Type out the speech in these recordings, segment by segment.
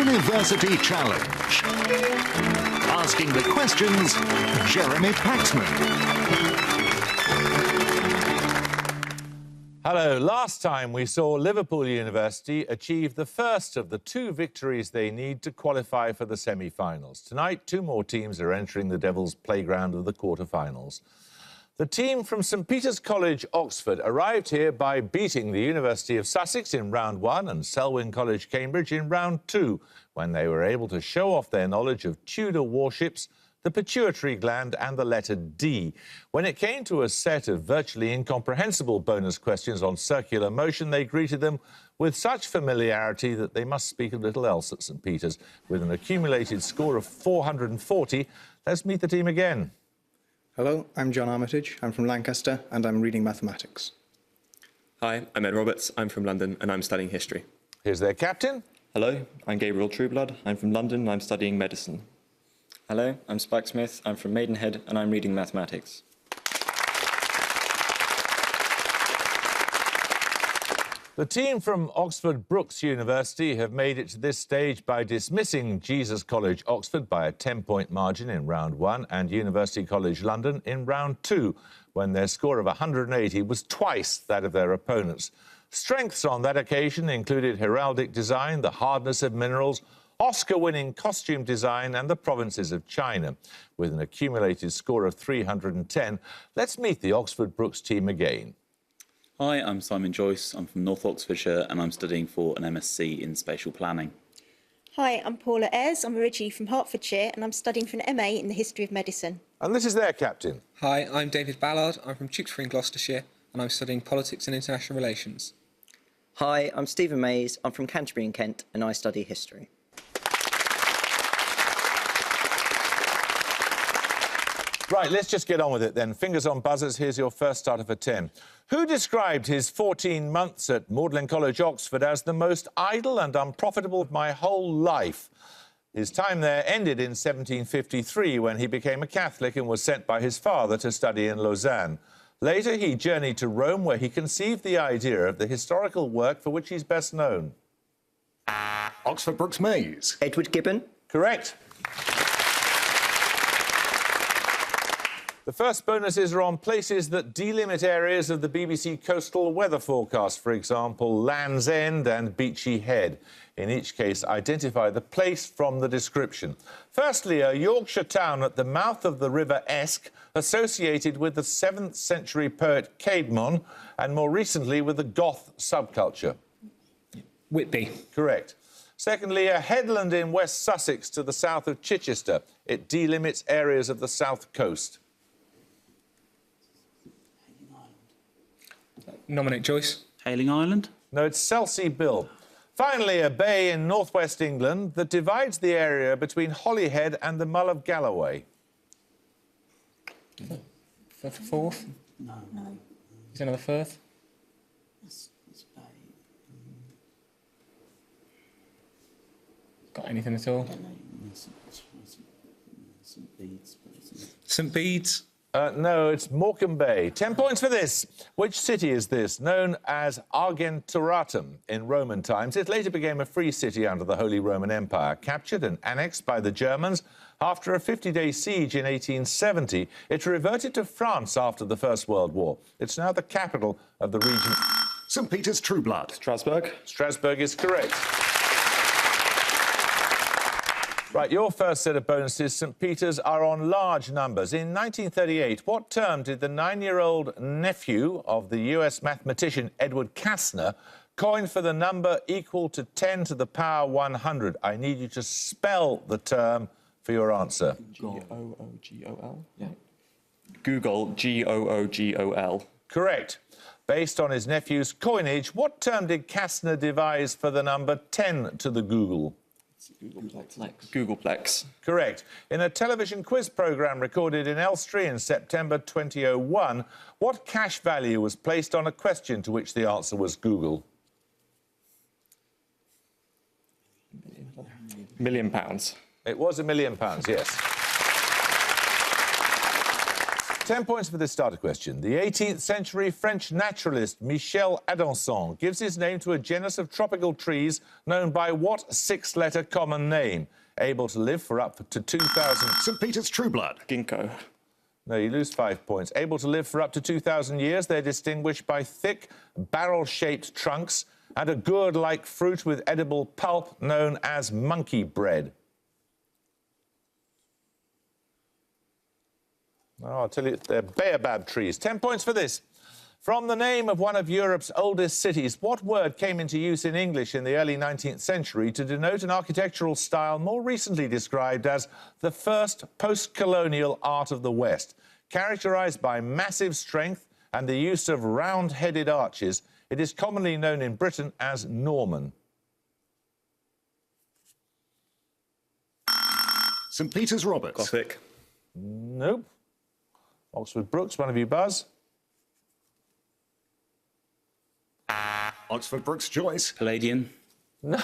University Challenge. Asking the questions, Jeremy Paxman. Hello. Last time we saw Liverpool University achieve the first of the 2 victories they need to qualify for the semi-finals. Tonight, 2 more teams are entering the Devil's playground of the quarter-finals. The team from St Peter's College, Oxford, arrived here by beating the University of Sussex in round 1 and Selwyn College, Cambridge in round 2, when they were able to show off their knowledge of Tudor warships, the pituitary gland and the letter D. When it came to a set of virtually incomprehensible bonus questions on circular motion, they greeted them with such familiarity that they must speak of little else at St Peter's. With an accumulated score of 440, let's meet the team again. Hello, I'm John Armitage. I'm from Lancaster and I'm reading mathematics. Hi, I'm Ed Roberts. I'm from London and I'm studying history. Here's their captain. Hello, I'm Gabriel Trueblood. I'm from London and I'm studying medicine. Hello, I'm Spike Smith. I'm from Maidenhead and I'm reading mathematics. The team from Oxford Brookes University have made it to this stage by dismissing Jesus College, Oxford, by a 10-point margin in round 1 and University College London in round 2, when their score of 180 was twice that of their opponents. Strengths on that occasion included heraldic design, the hardness of minerals, Oscar-winning costume design and the provinces of China. With an accumulated score of 310, let's meet the Oxford Brookes team again. Hi, I'm Simon Joyce. I'm from North Oxfordshire and I'm studying for an MSc in spatial planning. Hi, I'm Paula Ayres. I'm originally from Hertfordshire and I'm studying for an MA in the history of medicine. And this is their captain. Hi, I'm David Ballard. I'm from Tewkesbury in Gloucestershire and I'm studying politics and international relations. Hi, I'm Stephen Mays. I'm from Canterbury in Kent and I study history. Right, let's just get on with it then. Fingers on buzzers, here's your first starter for 10. Who described his 14 months at Magdalen College, Oxford, as the most idle and unprofitable of my whole life? His time there ended in 1753, when he became a Catholic and was sent by his father to study in Lausanne. Later, he journeyed to Rome, where he conceived the idea of the historical work for which he's best known. Oxford Brookes Mays. Edward Gibbon. Correct. The first bonuses are on places that delimit areas of the BBC coastal weather forecast, for example, Land's End and Beachy Head. In each case, identify the place from the description. Firstly, a Yorkshire town at the mouth of the River Esk, associated with the 7th century poet Caedmon, and more recently with the Goth subculture. Whitby. Correct. Secondly, a headland in West Sussex to the south of Chichester. It delimits areas of the south coast. Nominate Joyce. Hayling Island? No, it's Selsey Bill. Finally, a bay in northwest England that divides the area between Holyhead and the Mull of Galloway. Forth? No. Is there another Firth? It's bay. Got anything at all? I don't know. St Bede's. St Bede's? No, it's Morecambe Bay. 10 points for this. Which city is this? Known as Argenturatum in Roman times, it later became a free city under the Holy Roman Empire. Captured and annexed by the Germans after a 50-day siege in 1870, it reverted to France after the First World War. It's now the capital of the region. St Peter's Trueblood. Strasbourg. Strasbourg is correct. Right, your first set of bonuses, St Peter's, are on large numbers. In 1938, what term did the 9-year-old nephew of the US mathematician Edward Kastner coin for the number equal to 10 to the power 100? I need you to spell the term for your answer. Googol? Yeah. Google, Googol. Correct. Based on his nephew's coinage, what term did Kastner devise for the number 10 to the Google? Googleplex. Correct. In a television quiz programme recorded in Elstree in September 2001, what cash value was placed on a question to which the answer was Google? £1 million. It was £1 million, yes. 10 points for this starter question. The 18th century French naturalist Michel Adanson gives his name to a genus of tropical trees known by what six-letter common name? Able to live for up to 2,000... St. Peter's Trueblood. Ginkgo. No, you lose 5 points. Able to live for up to 2,000 years, they're distinguished by thick, barrel-shaped trunks and a gourd-like fruit with edible pulp known as monkey bread. Oh, I'll tell you, they're baobab trees. 10 points for this. From the name of one of Europe's oldest cities, what word came into use in English in the early 19th century to denote an architectural style more recently described as the first post-colonial art of the West, characterised by massive strength and the use of round-headed arches? It is commonly known in Britain as Norman. St. Peter's Roberts. Gothic. Nope. Oxford Brookes, one of you buzz. Oxford Brookes Joyce. Palladian. No.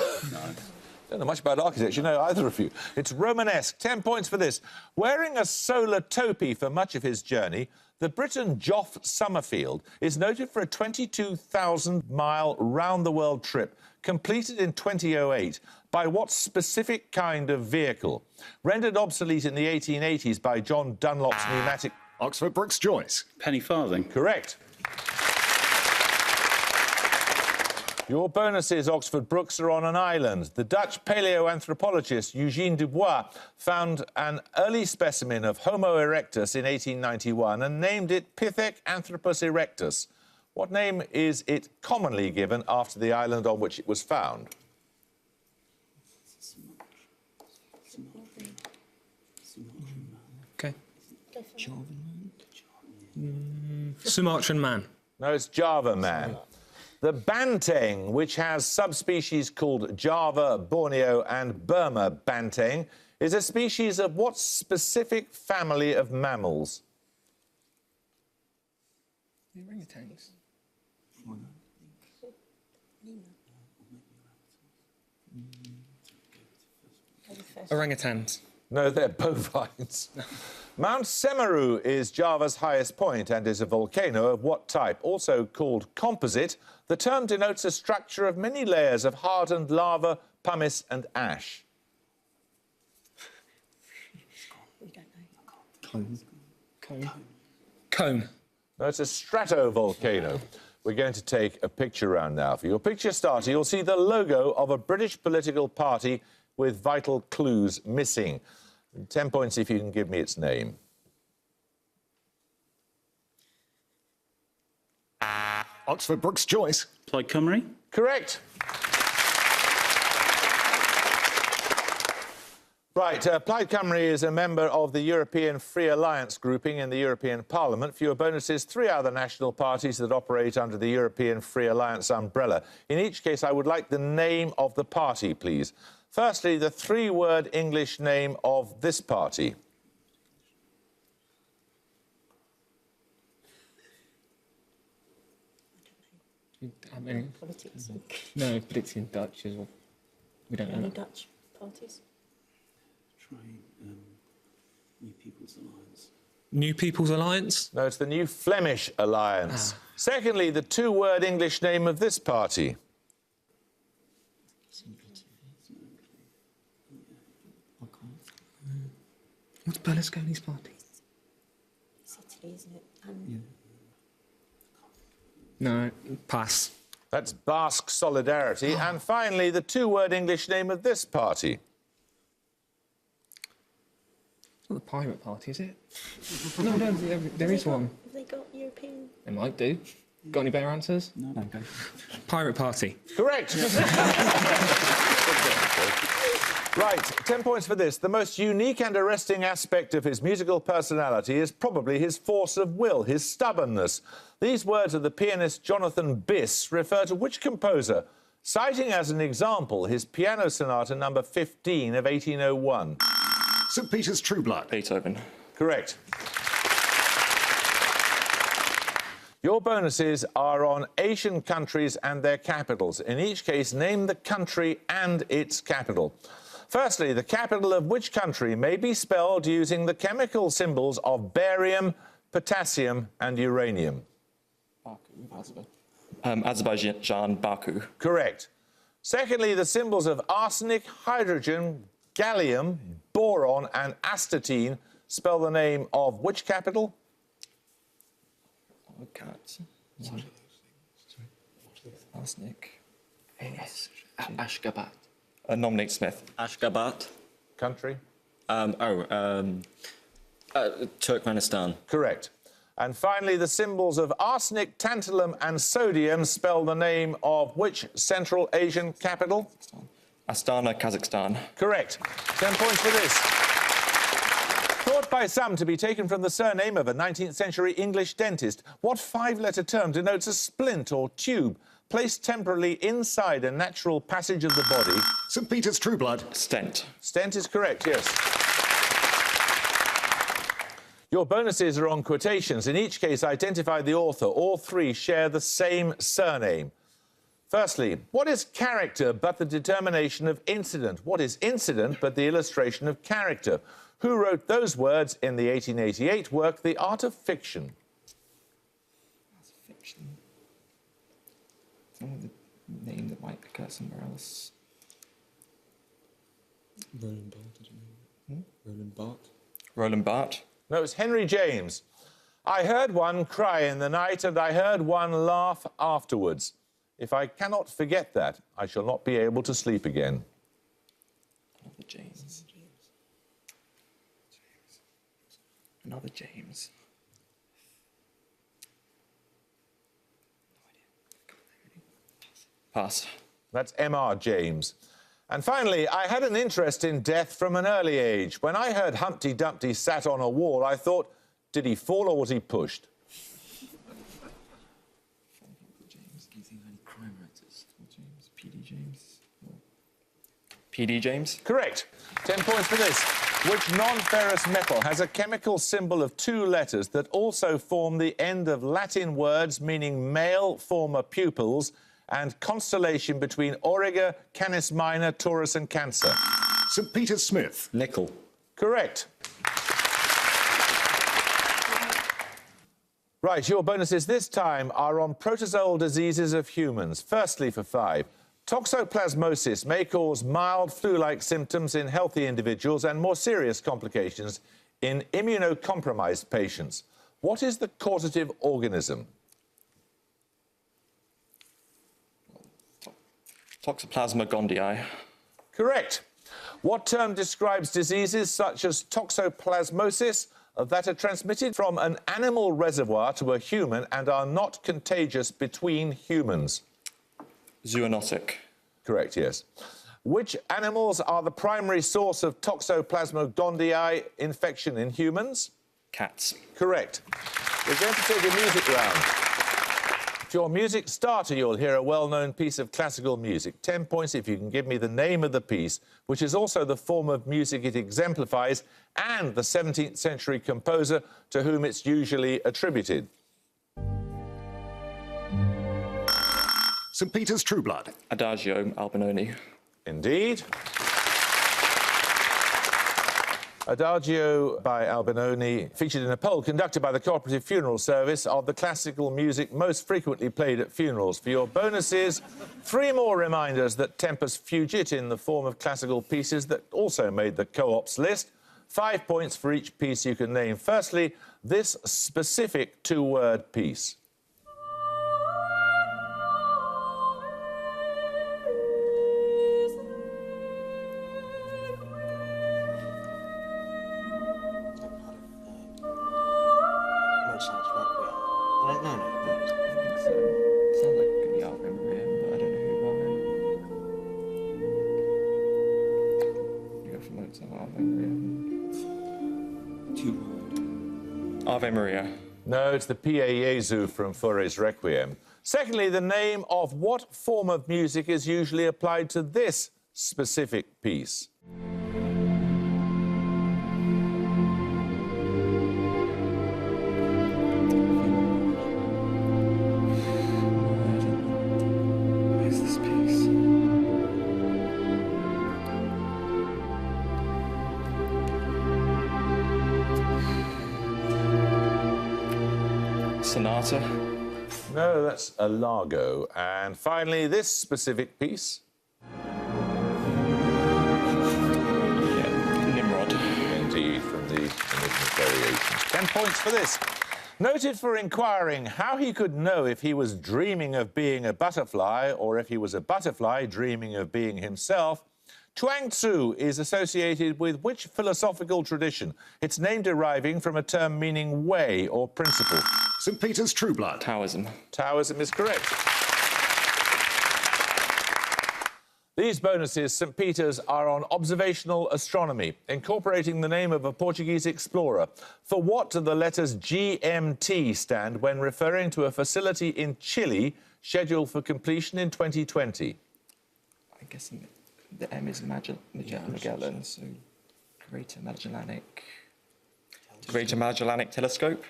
Don't know much about architecture, no, either of you. It's Romanesque. 10 points for this. Wearing a solar topi for much of his journey, the Briton Geoff Summerfield is noted for a 22,000-mile round-the-world trip completed in 2008 by what specific kind of vehicle? Rendered obsolete in the 1880s by John Dunlop's pneumatic... Oxford Brookes Joyce. Penny farthing. Correct. Your bonuses, Oxford Brookes, are on an island. The Dutch paleoanthropologist Eugène Dubois found an early specimen of Homo erectus in 1891 and named it Pithecanthropus erectus. What name is it commonly given after the island on which it was found? Okay. Sumatran man. No, it's Java man. The banteng, which has subspecies called Java, Borneo and Burma banteng, is a species of what specific family of mammals? The orangutans. Orangutans. No, they're bovines. Mount Semeru is Java's highest point and is a volcano of what type? Also called composite, the term denotes a structure of many layers of hardened lava, pumice and ash. We don't know. Cone. No, it's a stratovolcano. We're going to take a picture round now. For your picture starter, you'll see the logo of a British political party with vital clues missing. 10 points if you can give me its name. Oxford Brookes Joyce. Plaid Cymru. Correct. Right, Plaid Cymru is a member of the European Free Alliance grouping in the European Parliament. For your bonuses, 3 other national parties that operate under the European Free Alliance umbrella. In each case, I would like the name of the party, please. Firstly, the 3-word English name of this party. I mean, Politics. no, but it's in Dutch as well. We don't Any know. Dutch parties? Try New People's Alliance. New People's Alliance? No, it's the New Flemish Alliance. Secondly, the 2-word English name of this party. What's Berlusconi's party? It's Italy, isn't it? No, pass. That's Basque Solidarity. And finally, the 2-word English name of this party. It's not the Pirate Party, is it? No, there is one. Have they got European? They might do. Got any better answers? No, go. Pirate Party. Correct. Right, 10 points for this. The most unique and arresting aspect of his musical personality is probably his force of will, his stubbornness. These words of the pianist Jonathan Biss refer to which composer, citing as an example his piano sonata number 15 of 1801? St. Peter's Trueblood. Beethoven. Correct. Your bonuses are on Asian countries and their capitals. In each case, name the country and its capital. Firstly, the capital of which country may be spelled using the chemical symbols of barium, potassium and uranium? Azerbaijan, Baku. Correct. Secondly, the symbols of arsenic, hydrogen, gallium, boron and astatine spell the name of which capital? Oh, cat. Sorry. Arsenic. Ashgabat. Nominate Smith. Ashgabat. Country? Turkmenistan. Correct. And finally, the symbols of arsenic, tantalum and sodium spell the name of which Central Asian capital? Astana, Kazakhstan. Correct. 10 points for this. Thought by some to be taken from the surname of a 19th century English dentist, what five-letter term denotes a splint or tube placed temporarily inside a natural passage of the body? St. Peter's Trueblood. Stent. Stent is correct, yes. Your bonuses are on quotations. In each case, identify the author. All three share the same surname. Firstly, what is character but the determination of incident? What is incident but the illustration of character? Who wrote those words in the 1888 work, The Art of Fiction? That's fiction. The name that might occur somewhere else. Roland Barthes, I don't know. Roland Barthes. Roland Barthes. No, it's Henry James. I heard one cry in the night and I heard one laugh afterwards. If I cannot forget that, I shall not be able to sleep again. Another James. Another James. Pass. That's M.R. James. And finally, I had an interest in death from an early age. When I heard Humpty Dumpty sat on a wall, I thought, did he fall or was he pushed? James, using any crime writers. James, P.D. James. P.D. James? Correct. 10 points for this. Which non-ferrous metal has a chemical symbol of two letters that also form the end of Latin words meaning male former pupils and constellation between Auriga, Canis Minor, Taurus and Cancer? St. Peter's Smith. Nickel. Correct. Right, your bonuses this time are on protozoal diseases of humans. Firstly, for 5. Toxoplasmosis may cause mild flu-like symptoms in healthy individuals and more serious complications in immunocompromised patients. What is the causative organism? Toxoplasma gondii. Correct. What term describes diseases such as toxoplasmosis that are transmitted from an animal reservoir to a human and are not contagious between humans? Zoonotic. Correct, yes. Which animals are the primary source of Toxoplasma gondii infection in humans? Cats. Correct. We're going to take a music round. For your music starter, you'll hear a well-known piece of classical music. 10 points if you can give me the name of the piece, which is also the form of music it exemplifies, and the 17th century composer to whom it's usually attributed. St. Peter's Trueblood. Adagio, Albinoni. Indeed. Adagio by Albinoni featured in a poll conducted by the Cooperative Funeral Service of the classical music most frequently played at funerals. For your bonuses, 3 more reminders that Tempus Fugit in the form of classical pieces that also made the co-op's list. 5 points for each piece you can name. Firstly, this specific 2-word piece. Ave Maria. No, it's the Pie Jesu from Fauré's Requiem. Secondly, the name of what form of music is usually applied to this specific piece? Where's this piece? Martyr. No, that's a Largo. And finally, this specific piece. Yeah, Nimrod. Indeed, from the Enigma variations. 10 points for this. Noted for inquiring how he could know if he was dreaming of being a butterfly or if he was a butterfly dreaming of being himself, Chuang Tzu is associated with which philosophical tradition? Its name deriving from a term meaning way or principle. St. Peter's True Blood. Taoism. Taoism is correct. These bonuses, St. Peter's, are on observational astronomy, incorporating the name of a Portuguese explorer. For what do the letters GMT stand when referring to a facility in Chile scheduled for completion in 2020? I guess the M is Magellan, so Greater Magellanic Telescope.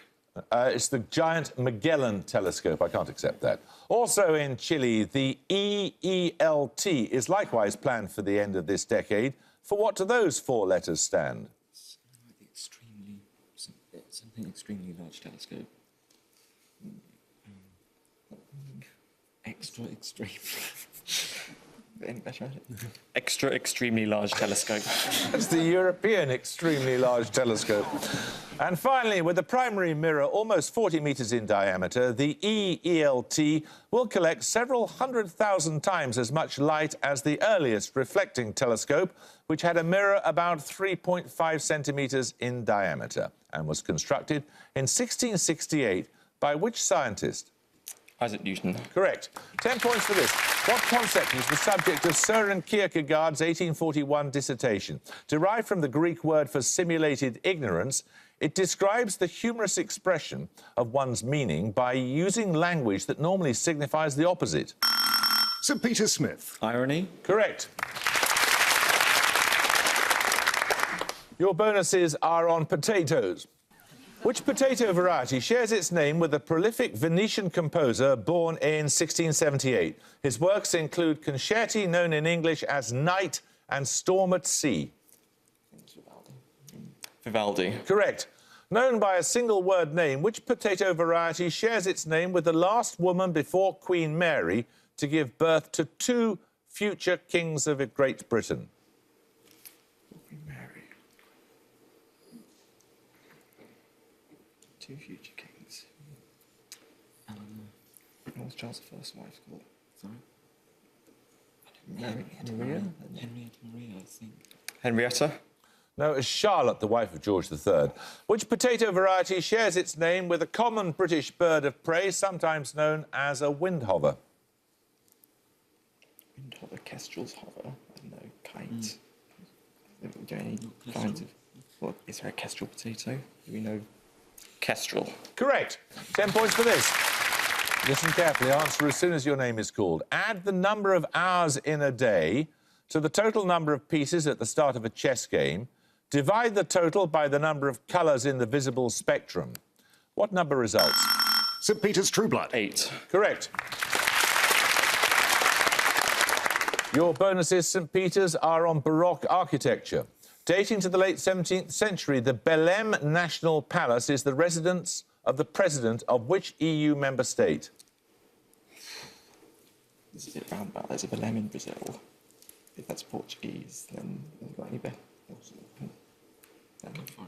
It's the giant Magellan telescope. I can't accept that. Also in Chile, the EELT is likewise planned for the end of this decade. For what do those four letters stand? Something extremely large telescope. Extra extreme. Any better at it? Extra extremely large telescope. That's the European extremely large telescope. And finally, with the primary mirror almost 40 metres in diameter, the EELT will collect several 100,000 times as much light as the earliest reflecting telescope, which had a mirror about 3.5 centimetres in diameter and was constructed in 1668 by which scientist? Isaac Newton. Correct. 10 points for this. What concept was the subject of Søren Kierkegaard's 1841 dissertation? Derived from the Greek word for simulated ignorance, it describes the humorous expression of one's meaning by using language that normally signifies the opposite. St. Peter Smith. Irony. Correct. Your bonuses are on potatoes. Which potato variety shares its name with a prolific Venetian composer born in 1678? His works include concerti known in English as Night and Storm at Sea. Vivaldi. Correct. Known by a single word name, which potato variety shares its name with the last woman before Queen Mary to give birth to two future kings of Great Britain? Two future kings. What was Charles I's wife called? Sorry? Henrietta Maria, I think. Henrietta? No, it's Charlotte, the wife of George III. Which potato variety shares its name with a common British bird of prey, sometimes known as a windhover? Windhover, kestrel's hover. I don't know, kite. Do any kinds of... What, is there a kestrel potato? Do we know? Kestrel. Correct. 10 points for this. Listen carefully. Answer as soon as your name is called. Add the number of hours in a day to the total number of pieces at the start of a chess game. Divide the total by the number of colours in the visible spectrum. What number results? St. Peter's True Blood. 8. Correct. Your bonuses, St. Peter's, are on Baroque architecture. Dating to the late 17th century, the Belém National Palace is the residence of the president of which EU member state? This is a bit roundabout. There's a Belém in Brazil. If that's Portuguese, then have you got any better?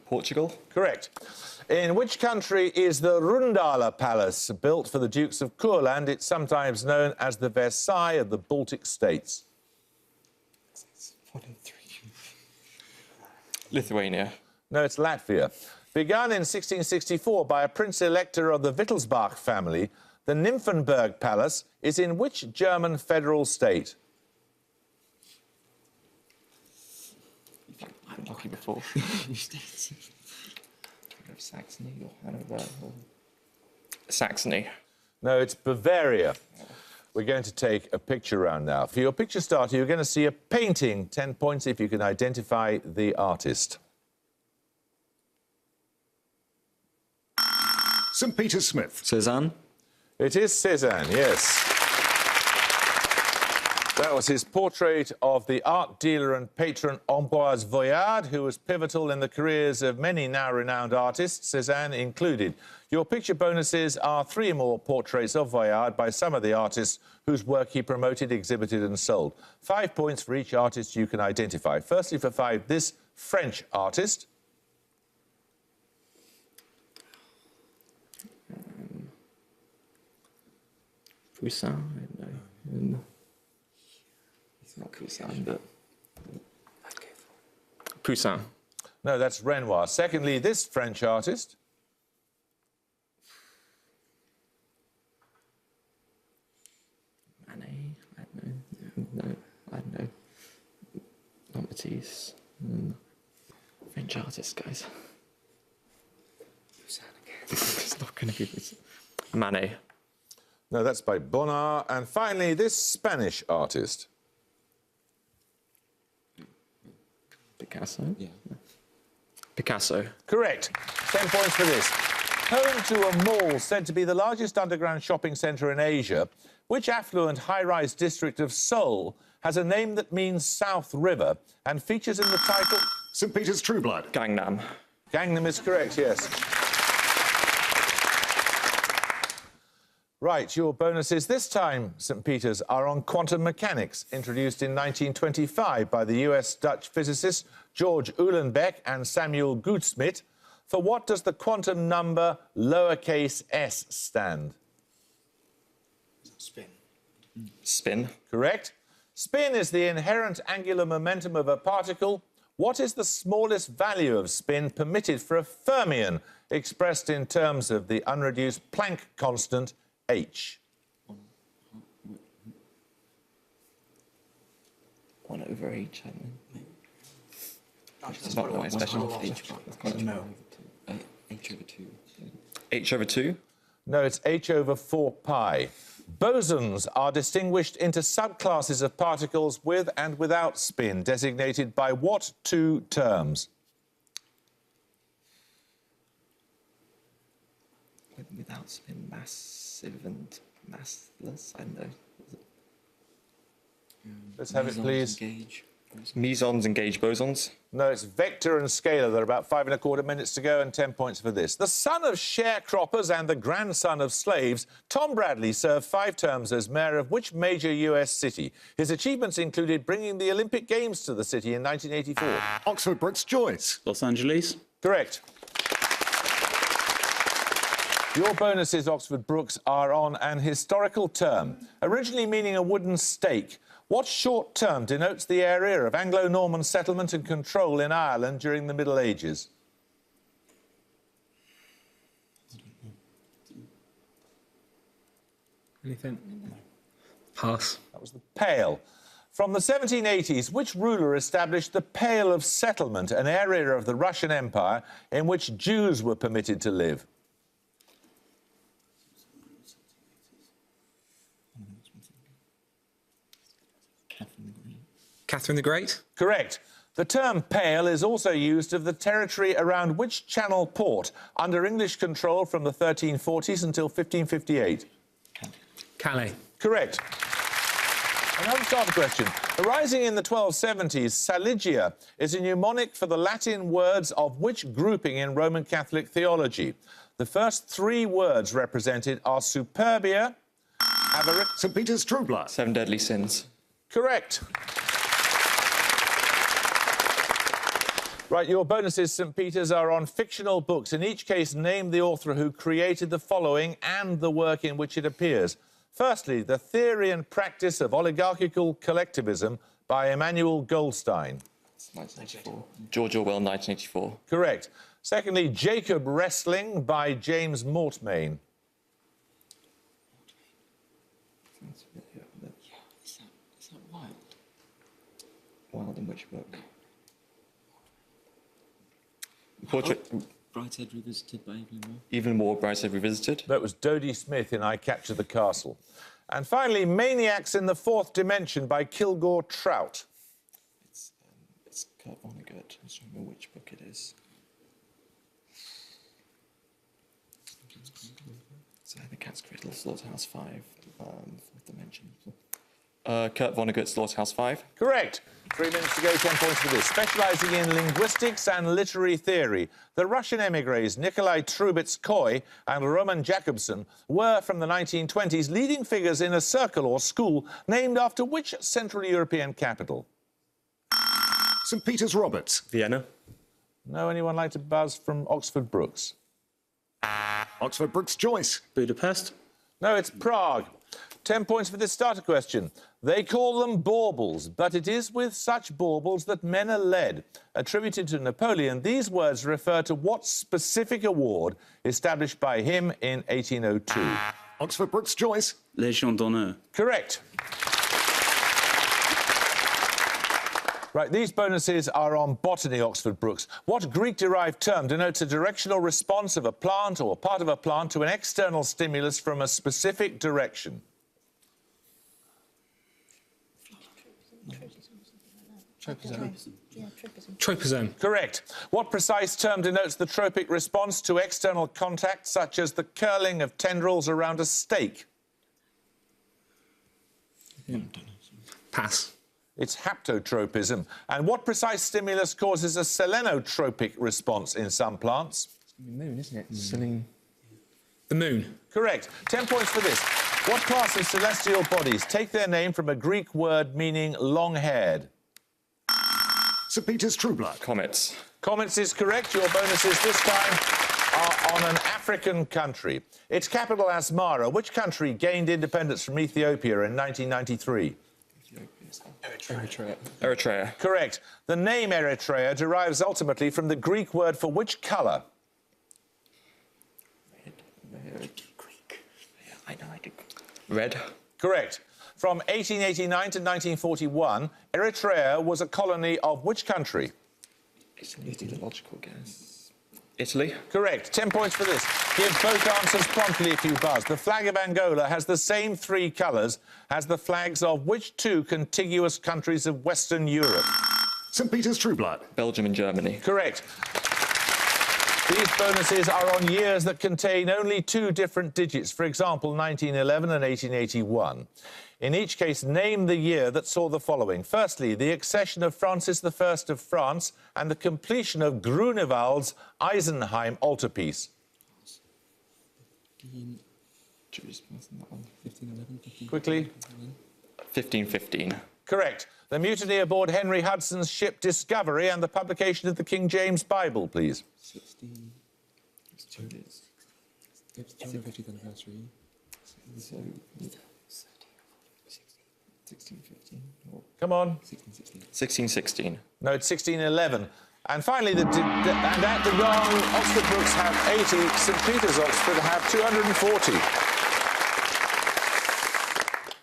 Portugal? Correct. In which country is the Rundala Palace built for the Dukes of Courland? It's sometimes known as the Versailles of the Baltic states. 1 in 3. Lithuania. No, it's Latvia. Begun in 1664 by a Prince-Elector of the Wittelsbach family, the Nymphenburg Palace is in which German federal state? I've been lucky before. Saxony or Hanover or... Saxony. No, it's Bavaria. We're going to take a picture round now. For your picture starter, you're going to see a painting. 10 points if you can identify the artist. St. Peter Smith. Cézanne. It is Cézanne, yes. That was his portrait of the art dealer and patron Ambroise Voyard, who was pivotal in the careers of many now renowned artists, Cézanne included. Your picture bonuses are 3 more portraits of Voyard by some of the artists whose work he promoted, exhibited and sold. 5 points for each artist you can identify. Firstly, for 5, this French artist. Poussin, I don't know. It's not Poussin, but... Poussin. No, that's Renoir. Secondly, this French artist. Manet, I don't know. No, I don't know. Not Matisse. French artist, guys. Poussin again. It's not going to be this. Manet. No, that's by Bonnard. And finally, this Spanish artist. Picasso? Yeah. Picasso. Correct. 10 points for this. Home to a mall said to be the largest underground shopping centre in Asia, which affluent high-rise district of Seoul has a name that means South River and features in the title... St. Peter's Trueblood. Gangnam. Gangnam is correct, yes. Right, your bonuses this time, St. Peter's, are on quantum mechanics, introduced in 1925 by the US-Dutch physicists George Uhlenbeck and Samuel Goudsmit. For what does the quantum number lowercase s stand? Spin. Spin. Correct. Spin is the inherent angular momentum of a particle. What is the smallest value of spin permitted for a fermion, expressed in terms of the unreduced Planck constant, h? 1/h, I think. It's not my specialty. No. H/2. H/2? No, it's h/4 pi. Bosons are distinguished into subclasses of particles with and without spin, designated by what 2 terms? Without spin, massive and massless, I don't know. Let's have it, please. Gauge. Mesons and gauge bosons. No, it's vector and scalar. There are about 5 1/4 minutes to go and 10 points for this. The son of sharecroppers and the grandson of slaves, Tom Bradley served 5 terms as mayor of which major US city? His achievements included bringing the Olympic Games to the city in 1984. Oxford Brookes Joyce. Los Angeles. Correct. Your bonuses, Oxford Brookes, are on an historical term, originally meaning a wooden stake. What short term denotes the area of Anglo-Norman settlement and control in Ireland during the Middle Ages? Anything? Pass. That was the Pale. From the 1780s, which ruler established the Pale of Settlement, an area of the Russian Empire in which Jews were permitted to live? Catherine the Great. Correct. The term Pale is also used of the territory around which Channel port, under English control from the 1340s until 1558? Calais. Correct. Another start question. Arising in the 1270s, Saligia is a mnemonic for the Latin words of which grouping in Roman Catholic theology? The first 3 words represented are superbia, avarice... St. Peter's Trueblood. 7 deadly sins. Correct. Right, your bonuses, St. Peter's, are on fictional books. In each case, name the author who created the following and the work in which it appears. Firstly, The Theory and Practice of Oligarchical Collectivism by Emmanuel Goldstein. 1984. George Orwell, 1984. Correct. Secondly, Jacob Wrestling by James Mortmain. Is that Wild? Wild in which book? Portrait... Brideshead Revisited by Evelyn Waugh. Even More, Brideshead Revisited. That was Dodie Smith in I Capture the Castle. And finally, Maniacs in the Fourth Dimension by Kilgore Trout. It's Kurt Vonnegut. I just don't remember which book it is. So The Cat's Cradle, Slaughterhouse 5, Fourth Dimension. Kurt Vonnegut's Slaughterhouse 5. Correct. 3 minutes to go, 10 points for this. Specialising in linguistics and literary theory, the Russian émigrés Nikolai Trubetskoy and Roman Jakobson were, from the 1920s, leading figures in a circle or school named after which Central European capital? St Peter's Roberts. Vienna. No, anyone like to buzz from Oxford Brookes? Oxford Brookes Joyce. Budapest. No, it's Prague. 10 points for this starter question. They call them baubles, but it is with such baubles that men are led. Attributed to Napoleon, these words refer to what specific award established by him in 1802? Oxford Brookes Joyce. Légion d'honneur. Correct. Right, these bonuses are on botany, Oxford Brookes. What Greek-derived term denotes a directional response of a plant or part of a plant to an external stimulus from a specific direction? Tropism. Correct. What precise term denotes the tropic response to external contact, such as the curling of tendrils around a stake? Pass. It's haptotropism. And what precise stimulus causes a selenotropic response in some plants? It's the moon, isn't it? Selling. The moon. Correct. 10 points for this. What class of celestial bodies take their name from a Greek word meaning long-haired? St Peter's Trueblood. Comets. Comets is correct. Your bonuses this time are on an African country. Its capital, Asmara. Which country gained independence from Ethiopia in 1993? Eritrea. Correct. The name Eritrea derives ultimately from the Greek word for which colour? Red. Correct. From 1889 to 1941, Eritrea was a colony of which country? It's an ideological guess. Italy. Correct. 10 points for this. Give both answers promptly if you buzz. The flag of Angola has the same 3 colours as the flags of which 2 contiguous countries of Western Europe? St Peter's Trueblood. Belgium and Germany. Correct. These bonuses are on years that contain only 2 different digits, for example, 1911 and 1881. In each case, name the year that saw the following. Firstly, the accession of Francis I of France and the completion of Grunewald's Eisenheim altarpiece. Quickly. 1515. Correct. The mutiny aboard Henry Hudson's ship Discovery and the publication of the King James Bible, please. 16. It's 250th anniversary. So 1615. Come on. 1616. No, it's 1611. And finally, and at the gong, Oxford Brookes have 80, St Peter's Oxford have 240.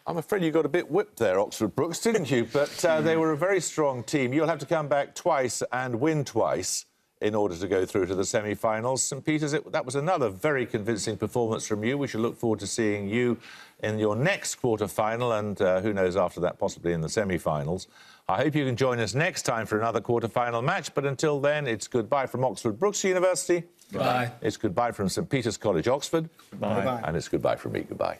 I'm afraid you got a bit whipped there, Oxford Brookes, didn't you? But they were a very strong team. You'll have to come back twice and win twice in order to go through to the semi-finals. St Peter's, that was another very convincing performance from you. We shall look forward to seeing you in your next quarter-final and, who knows, after that, possibly in the semi-finals. I hope you can join us next time for another quarter-final match, but until then, it's goodbye from Oxford Brookes University. Bye. It's goodbye from St St Peter's College, Oxford. Bye. And it's goodbye from me. Goodbye.